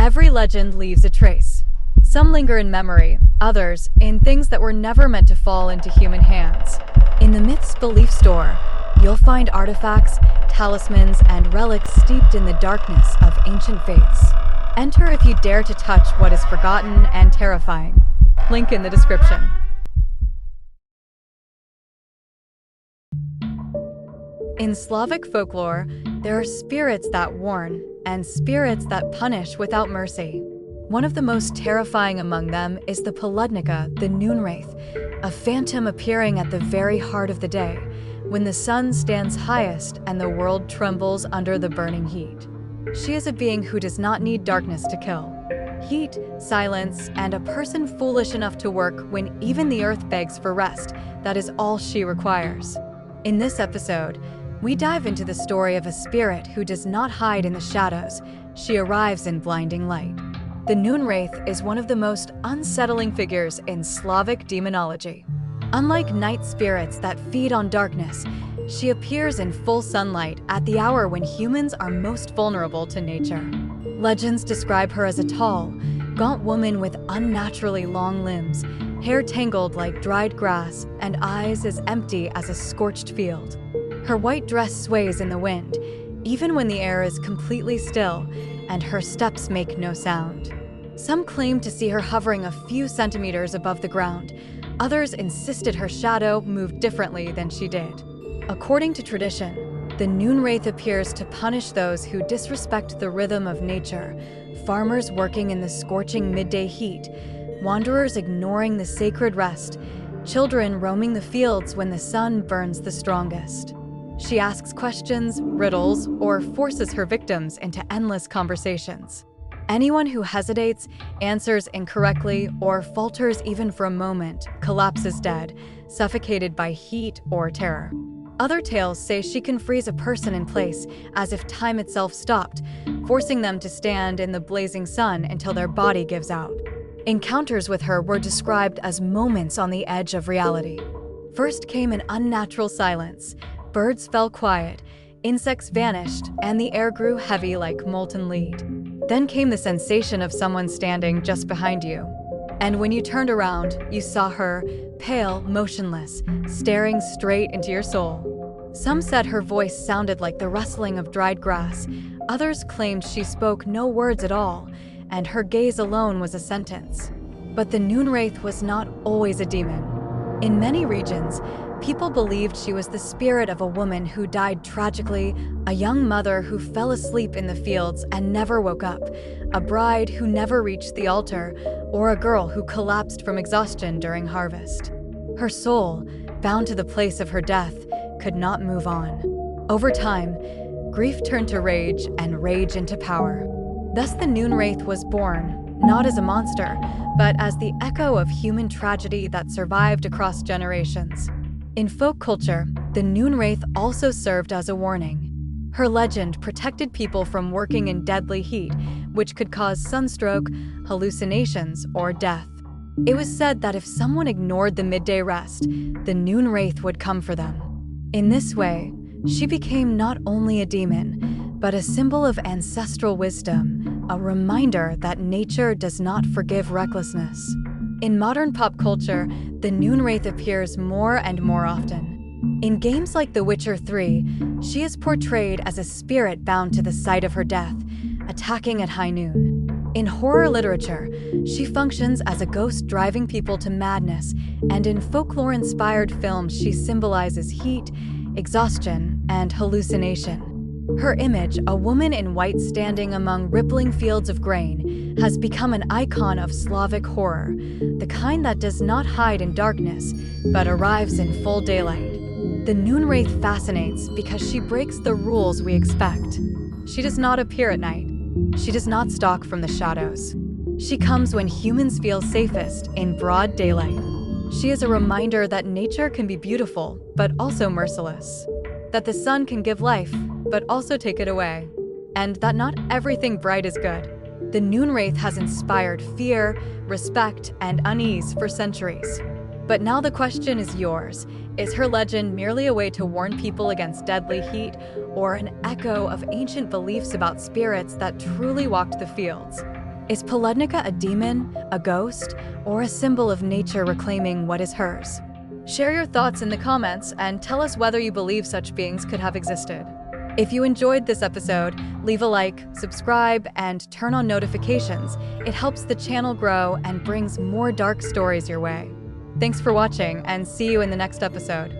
Every legend leaves a trace. Some linger in memory, others in things that were never meant to fall into human hands. In the Myths Belief Store, you'll find artifacts, talismans, and relics steeped in the darkness of ancient faiths. Enter if you dare to touch what is forgotten and terrifying. Link in the description. In Slavic folklore, there are spirits that warn and spirits that punish without mercy. One of the most terrifying among them is the Południca, the Noonwraith, a phantom appearing at the very heart of the day, when the sun stands highest and the world trembles under the burning heat. She is a being who does not need darkness to kill. Heat, silence, and a person foolish enough to work when even the earth begs for rest, that is all she requires. In this episode, we dive into the story of a spirit who does not hide in the shadows. She arrives in blinding light. The Noonwraith is one of the most unsettling figures in Slavic demonology. Unlike night spirits that feed on darkness, she appears in full sunlight at the hour when humans are most vulnerable to nature. Legends describe her as a tall, gaunt woman with unnaturally long limbs, hair tangled like dried grass, and eyes as empty as a scorched field. Her white dress sways in the wind, even when the air is completely still, and her steps make no sound. Some claim to see her hovering a few centimeters above the ground. Others insisted her shadow moved differently than she did. According to tradition, the Noonwraith appears to punish those who disrespect the rhythm of nature, farmers working in the scorching midday heat, wanderers ignoring the sacred rest, children roaming the fields when the sun burns the strongest. She asks questions, riddles, or forces her victims into endless conversations. Anyone who hesitates, answers incorrectly, or falters even for a moment collapses dead, suffocated by heat or terror. Other tales say she can freeze a person in place as if time itself stopped, forcing them to stand in the blazing sun until their body gives out. Encounters with her were described as moments on the edge of reality. First came an unnatural silence. Birds fell quiet, insects vanished, and the air grew heavy like molten lead. Then came the sensation of someone standing just behind you. And when you turned around, you saw her, pale, motionless, staring straight into your soul. Some said her voice sounded like the rustling of dried grass. Others claimed she spoke no words at all, and her gaze alone was a sentence. But the Noonwraith was not always a demon. In many regions, people believed she was the spirit of a woman who died tragically, a young mother who fell asleep in the fields and never woke up, a bride who never reached the altar, or a girl who collapsed from exhaustion during harvest. Her soul, bound to the place of her death, could not move on. Over time, grief turned to rage and rage into power. Thus the Noonwraith was born, not as a monster, but as the echo of human tragedy that survived across generations. In folk culture, the Noonwraith also served as a warning. Her legend protected people from working in deadly heat, which could cause sunstroke, hallucinations, or death. It was said that if someone ignored the midday rest, the Noonwraith would come for them. In this way, she became not only a demon, but a symbol of ancestral wisdom, a reminder that nature does not forgive recklessness. In modern pop culture, the Noonwraith appears more and more often. In games like The Witcher 3, she is portrayed as a spirit bound to the site of her death, attacking at high noon. In horror literature, she functions as a ghost driving people to madness, and in folklore-inspired films she symbolizes heat, exhaustion, and hallucination. Her image, a woman in white standing among rippling fields of grain, has become an icon of Slavic horror, the kind that does not hide in darkness, but arrives in full daylight. The Noonwraith fascinates because she breaks the rules we expect. She does not appear at night. She does not stalk from the shadows. She comes when humans feel safest, in broad daylight. She is a reminder that nature can be beautiful, but also merciless. That the sun can give life, but also take it away. And that not everything bright is good. The Noonwraith has inspired fear, respect, and unease for centuries. But now the question is yours. Is her legend merely a way to warn people against deadly heat, or an echo of ancient beliefs about spirits that truly walked the fields? Is Południca a demon, a ghost, or a symbol of nature reclaiming what is hers? Share your thoughts in the comments and tell us whether you believe such beings could have existed. If you enjoyed this episode, leave a like, subscribe, and turn on notifications. It helps the channel grow and brings more dark stories your way. Thanks for watching, and see you in the next episode.